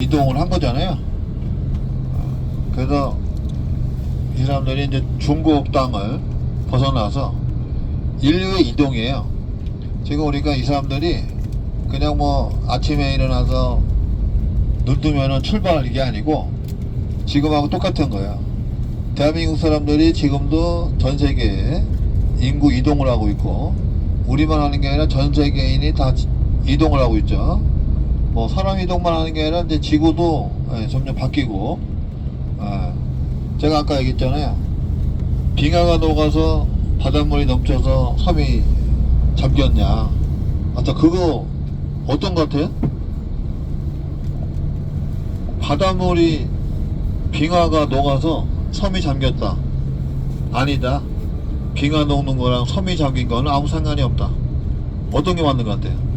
이동을 한 거잖아요. 그래서 이 사람들이 이제 중국 땅을 벗어나서 인류의 이동이에요. 지금 우리가 이 사람들이 그냥 뭐 아침에 일어나서 눈 뜨면은 출발 이게 아니고 지금하고 똑같은 거예요. 대한민국 사람들이 지금도 전 세계에 인구 이동을 하고 있고, 우리만 하는 게 아니라 전 세계인이 다 이동을 하고 있죠. 뭐 사람 이동만 하는 게 아니라 이제 지구도 점점 바뀌고, 제가 아까 얘기했잖아요. 빙하가 녹아서 바닷물이 넘쳐서 섬이 잠겼냐. 아까 그거 어떤 것 같아요? 바닷물이 빙하가 녹아서 섬이 잠겼다. 아니다. 빙하 녹는 거랑 섬이 잠긴 거는 아무 상관이 없다. 어떤 게 맞는 것 같아요?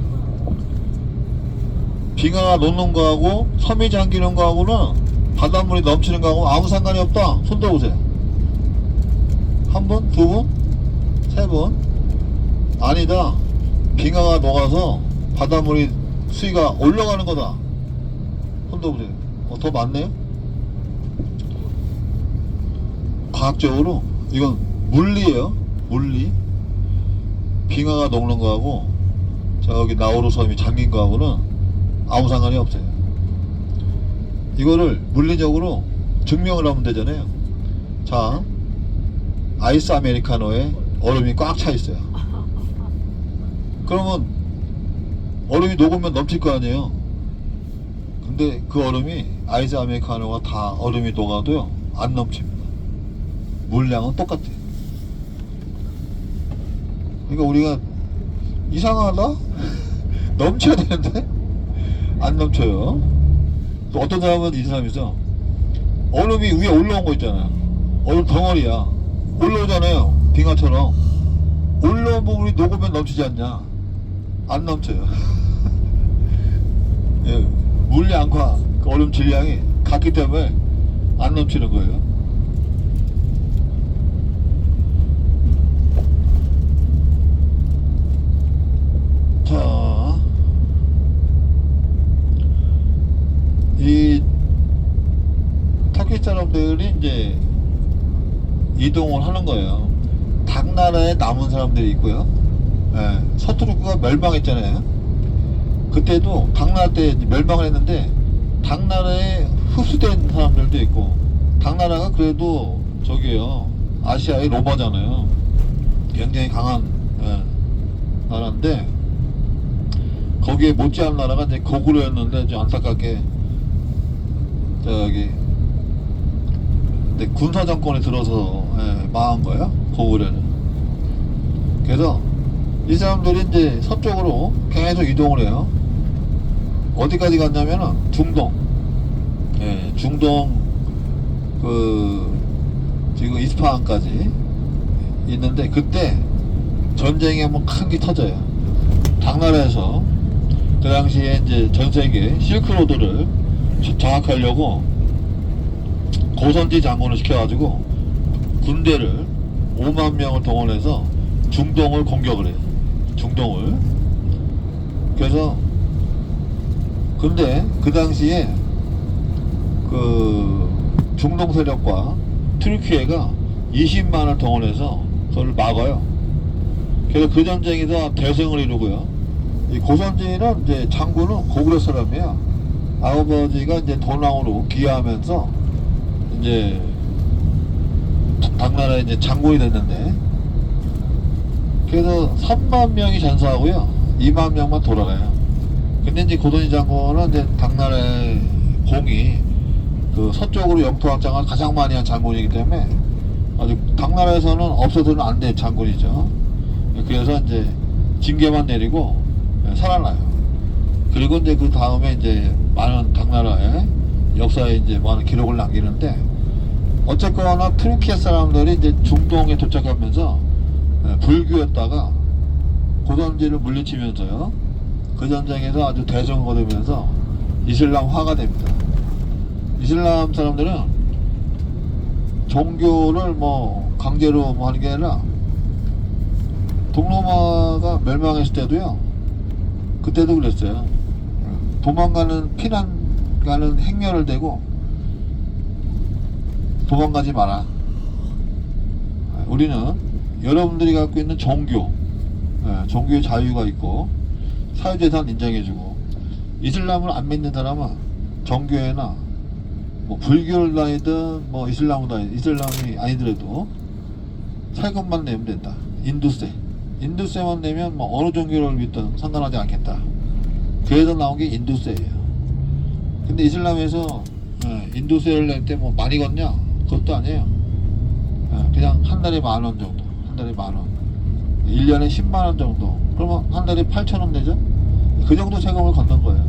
빙하가 녹는 거하고 섬이 잠기는 거하고는, 바닷물이 넘치는 거하고 아무 상관이 없다. 손 들어보세요. 한 번? 두 번? 세 번? 아니다. 빙하가 녹아서 바닷물이 수위가 올라가는 거다. 손 들어보세요. 더 많네요? 과학적으로 이건 물리예요. 물리. 빙하가 녹는 거하고 저기 나우루 섬이 잠긴 거하고는 아무 상관이 없어요. 이거를 물리적으로 증명을 하면 되잖아요. 자, 아이스 아메리카노에 얼음이 꽉 차 있어요. 그러면 얼음이 녹으면 넘칠 거 아니에요. 근데 그 얼음이, 아이스 아메리카노가 다 얼음이 녹아도요 안 넘칩니다. 물량은 똑같아요. 그러니까 우리가 이상하다? 넘쳐야 되는데 안 넘쳐요. 또 어떤 사람은 이 사람이죠. 얼음이 위에 올라온 거 있잖아요. 얼음 덩어리야. 올라오잖아요. 빙하처럼. 올라온 부분이 녹으면 넘치지 않냐? 안 넘쳐요. 예, 물량과 그 얼음 질량이 같기 때문에 안 넘치는 거예요. 자, 이 터키 사람들이 이제 이동을 하는 거예요. 당나라에 남은 사람들이 있고요. 서투르크가 멸망했잖아요. 그때도 당나라 때 멸망을 했는데 당나라에 흡수된 사람들도 있고, 당나라가 그래도 저기요 아시아의 로마잖아요. 굉장히 강한 나라인데, 거기에 못지않은 나라가 이제 고구려였는데 좀 안타깝게 저기 군사 정권에 들어서 망한 거예요. 고구려는. 그래서 이 사람들이 이제 서쪽으로 계속 이동을 해요. 어디까지 갔냐면은 중동. 중동 그 지금 이스파한까지 있는데, 그때 전쟁이 한번 큰 게 터져요. 당나라에서 그 당시에 이제 전 세계 실크로드를 장악하려고 고선지 장군을 시켜가지고 군대를 5만 명을 동원해서 중동을 공격을 해요. 중동을. 그래서 근데 그 당시에 그 중동 세력과 튀르키예가 20만을 동원해서 그걸 막아요. 그래서 그 전쟁에서 대승을 이루고요. 이 고선지는 이제 장군은 고구려 사람이에요. 아버지가 이제 돈왕으로 귀화하면서 이제 당나라에 이제 장군이 됐는데, 그래서 3만 명이 전사하고요 2만 명만 돌아가요. 근데 이제 고선지 장군은 이제 당나라의 공이 그 서쪽으로 영토 확장을 가장 많이 한 장군이기 때문에 아주 당나라에서는 없어서는 안 될 장군이죠. 그래서 이제 징계만 내리고 살아나요. 그리고 이제 그 다음에 이제 많은 당나라의 역사에 이제 많은 기록을 남기는데, 어쨌거나 튀르키예 사람들이 이제 중동에 도착하면서 불교였다가 고선지를 물리치면서요, 그 전쟁에서 아주 대성을 거두면서 이슬람화가 됩니다. 이슬람 사람들은 종교를 뭐 강제로 뭐 하는 게 아니라, 동로마가 멸망했을 때도요, 그때도 그랬어요. 도망가는 피난 가는 행렬을 대고 도망가지 마라. 우리는 여러분들이 갖고 있는 종교, 종교의 자유가 있고 사유재산 인정해주고, 이슬람을 안 믿는 사람은 종교에나 뭐 불교를 다니든 뭐 이슬람이 아니더라도 세금만 내면 된다. 인두세만 내면 뭐 어느 종교를 믿든 상관하지 않겠다. 그래서 나온 게 인두세예요. 근데 이슬람에서 인두세를 낼 때 뭐 많이 걷냐? 그것도 아니에요. 그냥 한 달에 10,000원 정도. 한 달에 10,000원. 1년에 100,000원 정도. 그러면 한 달에 8,000원 내죠? 그 정도 세금을 걷는 거예요.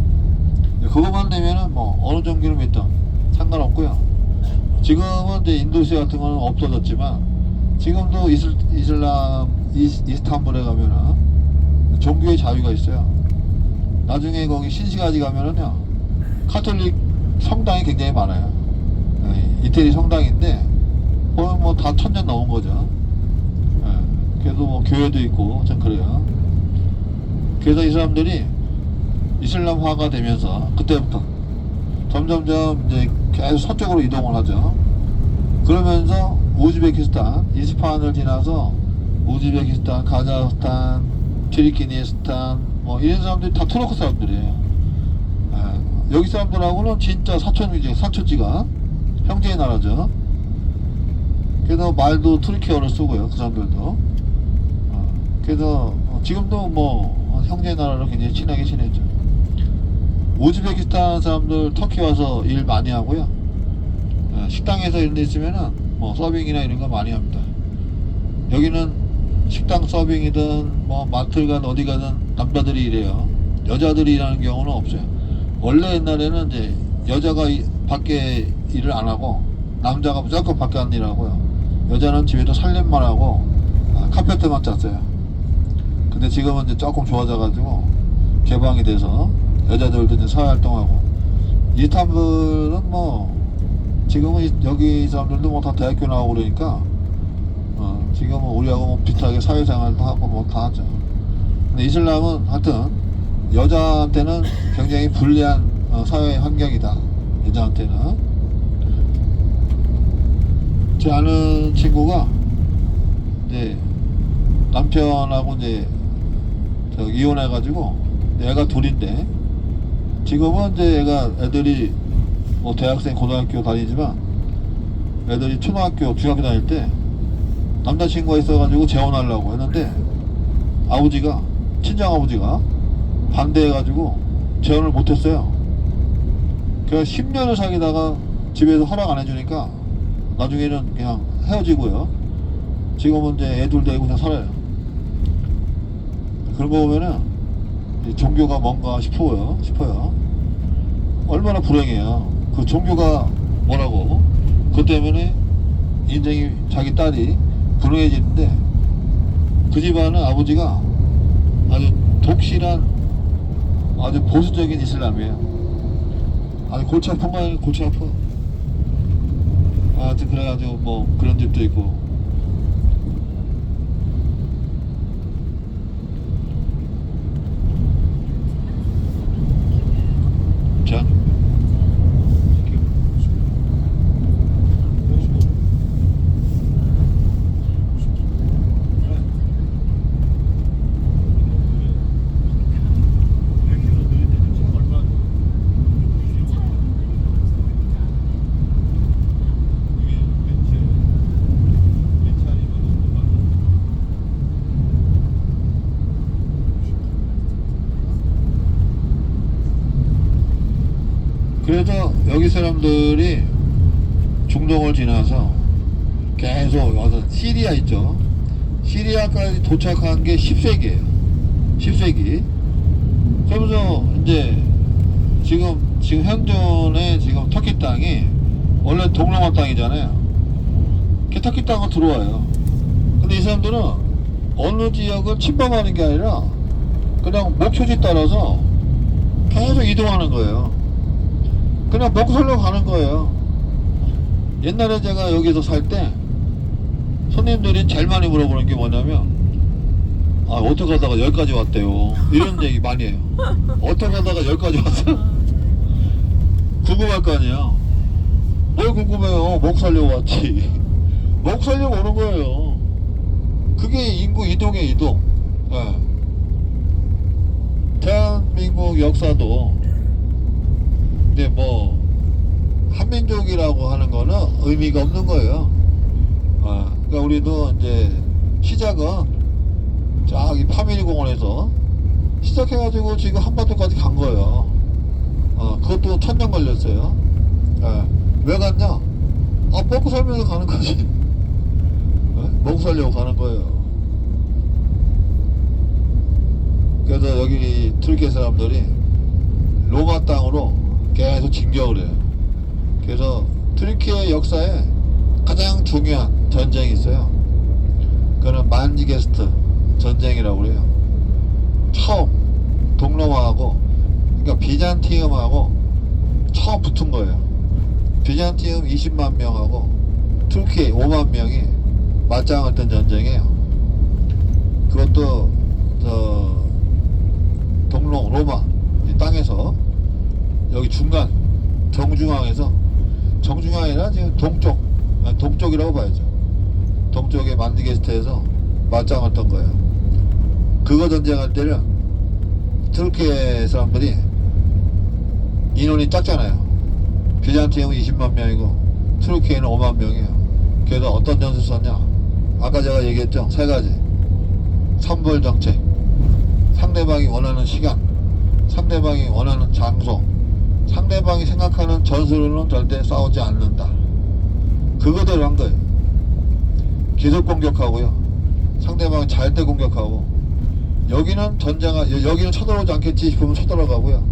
그거만 내면은 뭐 어느 종교를 믿든 상관없고요. 지금은 이제 인도세 같은 거는 없어졌지만, 지금도 이스탄불에 가면은 종교의 자유가 있어요. 나중에 거기 신시가지 가면은요, 카톨릭 성당이 굉장히 많아요. 이태리 성당인데 거의 뭐 다 1,000년 넘은 거죠. 그래도 뭐 교회도 있고 참 그래요. 그래서 이 사람들이 이슬람화가 되면서 그때부터 점점점 이제 계속 서쪽으로 이동을 하죠. 그러면서 우즈베키스탄, 이스파한을 지나서 우즈베키스탄, 카자흐스탄, 티르키니스탄 뭐 이런 사람들이 다 투르크 사람들이에요. 여기 사람들하고는 진짜 사촌지가 형제의 나라죠. 그래서 말도 투르키어를 쓰고요, 그 사람들도. 그래서 지금도 뭐 형제의 나라로 굉장히 친하게 지내죠. 우즈베키스탄 사람들 터키 와서 일 많이 하고요. 식당에서 이런 데 있으면은 뭐 서빙이나 이런 거 많이 합니다. 여기는 식당 서빙이든 뭐 마트 가든 어디 가든 남자들이 일해요. 여자들이 일하는 경우는 없어요. 원래 옛날에는 이제 여자가 밖에 일을 안 하고 남자가 무조건 밖에 안 일하고요. 여자는 집에서 살림만 하고 카페트만 짰어요. 근데 지금은 이제 조금 좋아져 가지고 개방이 돼서 여자들도 이제 사회활동하고, 이스탄불은 뭐 지금은 여기 사람들도 뭐 다 대학교 나오고 그러니까 지금은 우리하고 뭐 비슷하게 사회생활도 하고 뭐 다 하죠. 근데 이슬람은 하여튼 여자한테는 굉장히 불리한 사회 환경이다. 여자한테는. 제 아는 친구가 이제 남편하고 이제 이혼해가지고 애가 둘인데, 지금은 이제 애들이 뭐 대학생, 고등학교 다니지만 애들이 초등학교, 중학교 다닐 때 남자친구가 있어가지고 재혼하려고 했는데 아버지가, 친정아버지가 반대해가지고 재혼을 못했어요. 그래서 10년을 사귀다가 집에서 허락 안 해주니까 나중에는 그냥 헤어지고요. 지금은 이제 애들 데리고 그냥 살아요. 그런 거 보면은 종교가 뭔가 싶어요. 얼마나 불행해요. 그 종교가 뭐라고, 그것 때문에 인생이, 자기 딸이 불행해지는데, 그 집안은 아버지가 아주 독실한 아주 보수적인 이슬람이에요. 아주 골치 아픈 거예요. 골치 아파. 하여튼 그래가지고 뭐 그런 집도 있고. 자, 그래서 여기 사람들이 중동을 지나서 계속 와서 시리아 있죠. 시리아까지 도착한 게 10세기예요. 10세기. 그러면서 이제 지금 현존의 지금 터키 땅이 원래 동로마 땅이잖아요. 터키 땅은 들어와요. 근데 이 사람들은 어느 지역을 침범하는 게 아니라 그냥 목표지 따라서 계속 이동하는 거예요. 그냥 먹고 살려고 가는 거예요. 옛날에 제가 여기서 살 때 손님들이 제일 많이 물어보는 게 뭐냐면, 어떻게 하다가 여기까지 왔대요. 이런 얘기 많이 해요. 어떻게 하다가 여기까지 왔어? 궁금할 거 아니야. 뭘 궁금해요. 먹고 살려고 왔지. 먹고 살려고 오는 거예요. 그게 인구 이동의 이동. 예. 대한민국 역사도 이제 뭐 한민족이라고 하는 거는 의미가 없는 거예요. 그러니까 우리도 이제 시작은 저기 파밀리공원에서 시작해가지고 지금 한반도까지 간 거예요. 그것도 1000년 걸렸어요. 왜 갔냐? 먹고 살면서 가는 거지. 먹고 살려고 가는 거예요. 그래서 여기 트르키예 사람들이 로마 땅으로 계속 진격을 해요. 그래서 트르키예 역사에 가장 중요한 전쟁이 있어요. 그거는 만지게스트 전쟁이라고 그래요. 처음 동로마하고, 그러니까 비잔티움하고 처음 붙은 거예요. 비잔티움 20만 명하고 트르키예 5만 명이 맞짱을 뜬 전쟁이에요. 그것도 동로 로마 이 땅에서 여기 중간 정중앙이라 지금 동쪽이라고 봐야죠. 동쪽의 만디게스트에서 맞짱을 뜬 거예요. 그거 전쟁할 때는 트르키예 사람들이 인원이 작잖아요. 비잔티움은 20만 명이고 트르키예는 5만 명이에요. 그래서 어떤 전술을 썼냐? 아까 제가 얘기했죠. 세 가지. 선불 정책, 상대방이 원하는 시간, 상대방이 원하는 장소, 상대방이 생각하는 전술로는 절대 싸우지 않는다. 그거대로 한 거예요. 기습 공격하고요, 상대방이 잘 때 공격하고, 여기는 여기는 쳐들어오지 않겠지 싶으면 쳐들어가고요,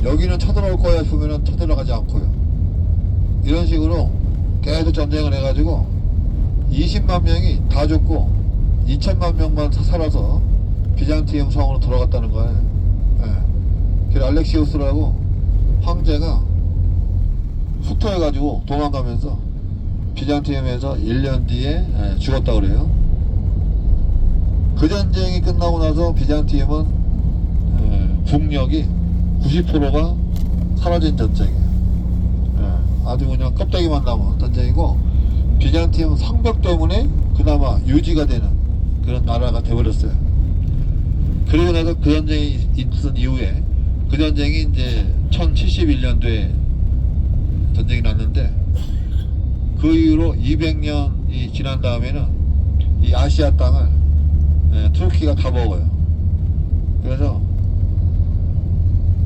여기는 쳐들어올 거야 싶으면 쳐들어가지 않고요. 이런 식으로 계속 전쟁을 해가지고 20만 명이 다 죽고 2000만 명만 살아서 비잔티움 성으로 돌아갔다는 거예요. 그래서 알렉시우스라고 황제가 후퇴해가지고 도망가면서 비잔티움에서 1년 뒤에 죽었다고 그래요. 그 전쟁이 끝나고 나서 비잔티움은 국력이 90%가 사라진 전쟁이에요. 아주 그냥 껍데기만 남은 전쟁이고, 비잔티움 성벽 때문에 그나마 유지가 되는 그런 나라가 되어버렸어요. 그리고 나서 그 전쟁이 있은 이후에, 그 전쟁이 이제 1071년도에 전쟁이 났는데, 그 이후로 200년이 지난 다음에는 이 아시아 땅을 투르키가 다 먹어요. 그래서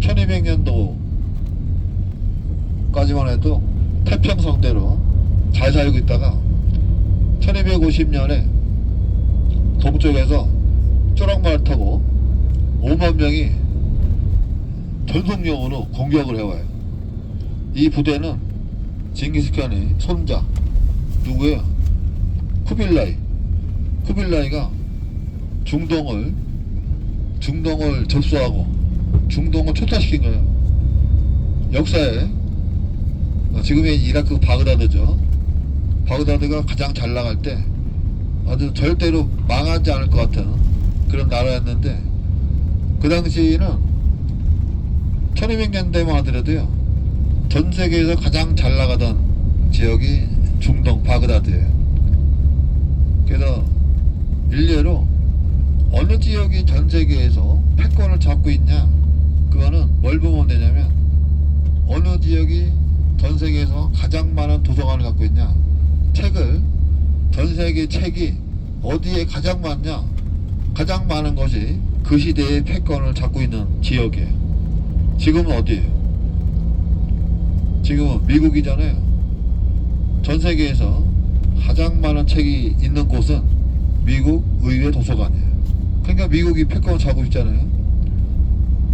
1200년도까지만 해도 태평성대로 잘 살고 있다가 1250년에 동쪽에서 쪼락말을 타고 5만 명이 전속력으로 공격을 해와요. 이 부대는 징기스칸의 손자 누구예요? 쿠빌라이가 중동을 접수하고 중동을 초토화시킨 거예요. 역사에 지금의 이라크 바그다드죠. 바그다드가 가장 잘 나갈 때 아주 절대로 망하지 않을 것 같은 그런 나라였는데, 그 당시에는 1200년대만 하더라도요, 전 세계에서 가장 잘 나가던 지역이 중동 바그다드예요. 그래서 일례로 어느 지역이 전 세계에서 패권을 잡고 있냐, 그거는 뭘 보면 되냐면, 어느 지역이 전 세계에서 가장 많은 도서관을 갖고 있냐, 책을, 전 세계 책이 어디에 가장 많냐, 가장 많은 것이 그 시대의 패권을 잡고 있는 지역이에요. 지금은 어디예요? 지금은 미국이잖아요. 전 세계에서 가장 많은 책이 있는 곳은 미국 의회 도서관이에요. 그러니까 미국이 패권을 잡고 있잖아요.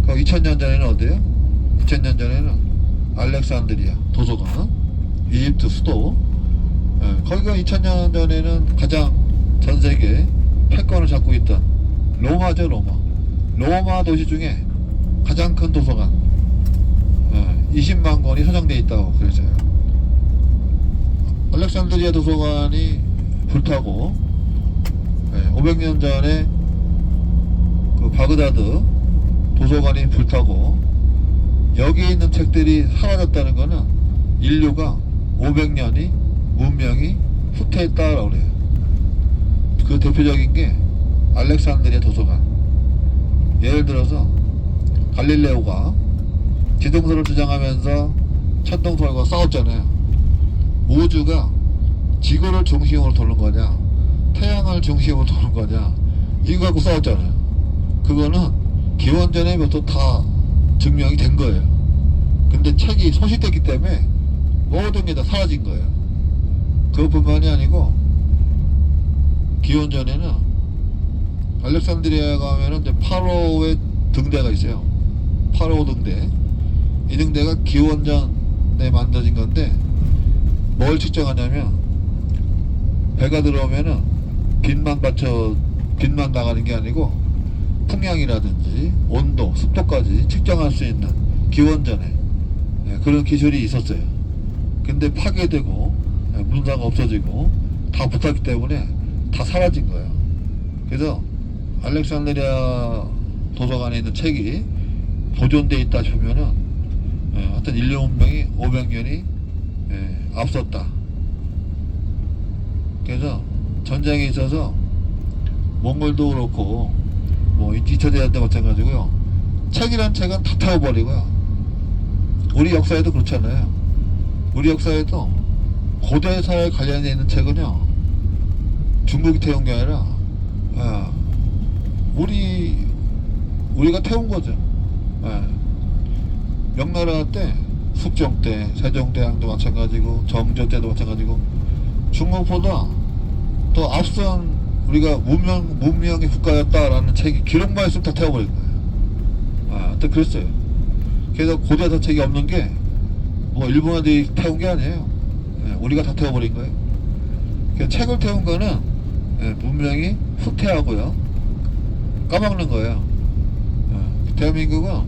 2000년 전에는 어디예요? 2000년 전에는 알렉산드리아 도서관, 이집트 수도, 거기가 2000년 전에는 가장 전 세계 패권을 잡고 있던 로마죠. 로마 도시 중에 가장 큰 도서관, 20만 권이 소장되어 있다고 그랬어요. 알렉산드리아 도서관이 불타고 500년 전에 그 바그다드 도서관이 불타고 여기에 있는 책들이 사라졌다는 거는 인류가 500년이 문명이 후퇴했다라고 그래요. 그 대표적인 게 알렉산드리아 도서관. 예를 들어서 갈릴레오가 지동설을 주장하면서 천동설과 싸웠잖아요. 우주가 지구를 중심으로 도는 거냐, 태양을 중심으로 도는 거냐, 이거 갖고 싸웠잖아요. 그거는 기원전에부터 다 증명이 된 거예요. 근데 책이 소실됐기 때문에 모든 게 다 사라진 거예요. 그것뿐만이 아니고 기원전에는 알렉산드리아 가면은 이제 파로의 등대가 있어요. 파로 등대. 이 등대가 기원전에 만들어진 건데 뭘 측정하냐면 배가 들어오면은 빛만 나가는 게 아니고 풍향이라든지 온도, 습도까지 측정할 수 있는 기원전에 그런 기술이 있었어요. 근데 파괴되고 문화가 없어지고 다 붙었기 때문에 다 사라진 거예요. 그래서 알렉산드리아 도서관에 있는 책이 보존되어 있다 싶으면은 하여튼 인류 문명이 500년이 앞섰다. 그래서 전쟁에 있어서 몽골도 그렇고 뭐 2차 대전 때 마찬가지고요. 책이란 책은 다 태워버리고요. 우리 역사에도 그렇잖아요. 우리 역사에도 고대사에 관련되어 있는 책은요, 중국이 태운 게 아니라 우리가 태운 거죠. 명나라 때, 숙종 때, 세종대왕도 마찬가지고 정조 때도 마찬가지고 중국보다 더 앞선 우리가 문명의 국가였다라는 책이 기록만 있으면 다 태워버린 거예요. 하여튼 그랬어요. 그래서 고대사 책이 없는 게 뭐 일본 애들이 태운 게 아니에요. 우리가 다 태워버린 거예요. 그래서 책을 태운 거는 문명이 후퇴하고요, 까먹는 거예요. 대한민국은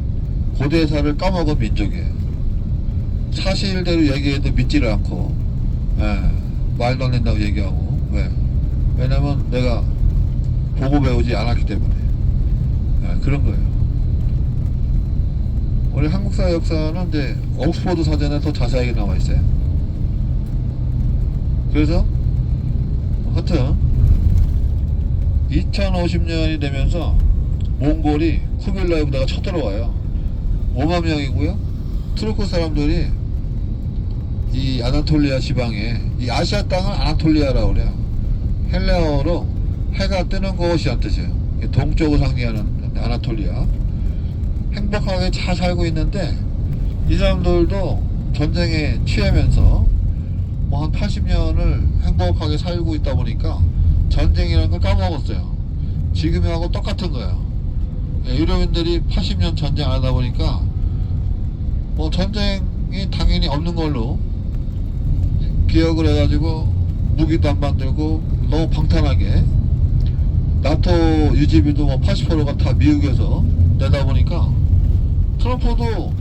고대사를 까먹은 민족이에요. 사실대로 얘기해도 믿지를 않고 말도 안 된다고 얘기하고. 왜냐면 내가 보고 배우지 않았기 때문에 그런 거예요. 우리 한국사 역사는 이제 옥스퍼드 사전에 더 자세하게 나와 있어요. 그래서 하여튼 2050년이 되면서 몽골이 쿠빌라이 부대가 쳐들어와요. 5만 명이고요. 투르크 사람들이 이 아나톨리아 지방에, 이 아시아 땅을 아나톨리아라고 그래요. 헬레어로 해가 뜨는 곳이란 뜻이에요. 동쪽을 상징하는 아나톨리아. 행복하게 잘 살고 있는데 이 사람들도 전쟁에 취하면서 뭐 한 80년을 행복하게 살고 있다 보니까 전쟁이라는 걸 까먹었어요. 지금하고 똑같은 거예요. 유럽인들이 80년 전쟁 안 하다 보니까 뭐 전쟁이 당연히 없는 걸로 기억을 해가지고 무기도 안 만들고 너무 방탄하게, 나토 유지비도 뭐 80%가 다 미국에서 내다 보니까 트럼프도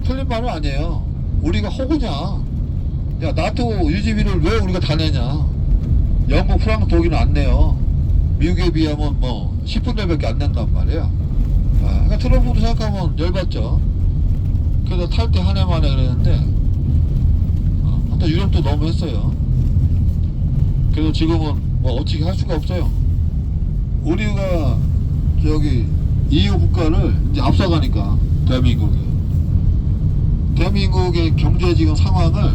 틀린 말은 아니에요. 우리가 호구냐? 야, 나토 유지비를 왜 우리가 다 내냐? 영국, 프랑스, 독일은 안 내요. 미국에 비하면 뭐 10분의 1밖에 안 낸단 말이에요. 그러니까 트럼프도 생각하면 열받죠. 그래서 탈 때 한 해 만에 그랬는데 하여튼 유럽도 너무 했어요. 그래서 지금은 뭐 어떻게 할 수가 없어요. 우리가 저기 EU 국가를 이제 앞서가니까 대한민국의 경제 지금 상황을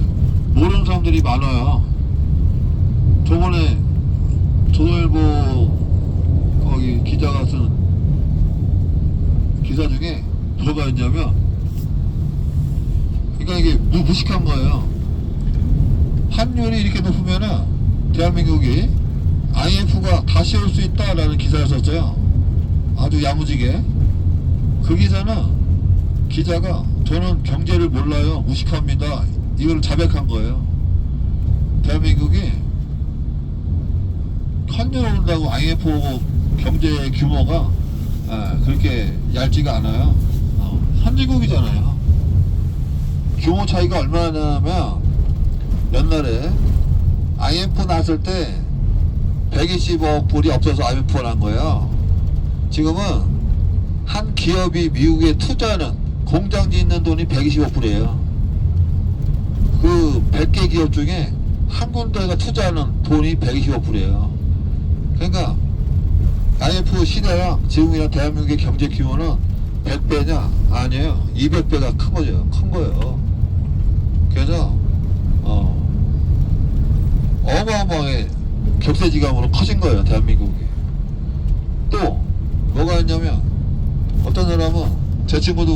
모르는 사람들이 많아요. 저번에 조선일보 거기 기자가 쓴 기사 중에 뭐가 있냐면, 그러니까 이게 무식한 거예요. 환율이 이렇게 높으면은 대한민국이 IMF가 다시 올 수 있다라는 기사를 썼어요. 아주 야무지게. 그 기사는 기자가 저는 경제를 몰라요, 무식합니다, 이걸 자백한 거예요. 대한민국이 환율 오른다고 IMF 오고 경제 규모가 그렇게 얇지가 않아요. 선진국이잖아요. 규모 차이가 얼마나 나냐면 옛날에 IMF 났을 때 120억 불이 없어서 IMF가 난 거예요. 지금은 한 기업이 미국에 투자하는 공장 짓는 돈이 125불이에요. 그 100개 기업 중에 한 군데가 투자하는 돈이 125불이에요. 그러니까 IMF 시대랑 지금이랑 대한민국의 경제 규모는 100배냐? 아니에요. 200배가 큰 거죠. 큰 거예요. 그래서 어마어마하게 격세지감으로 커진 거예요. 대한민국이. 또 뭐가 있냐면 어떤 사람은 제 친구도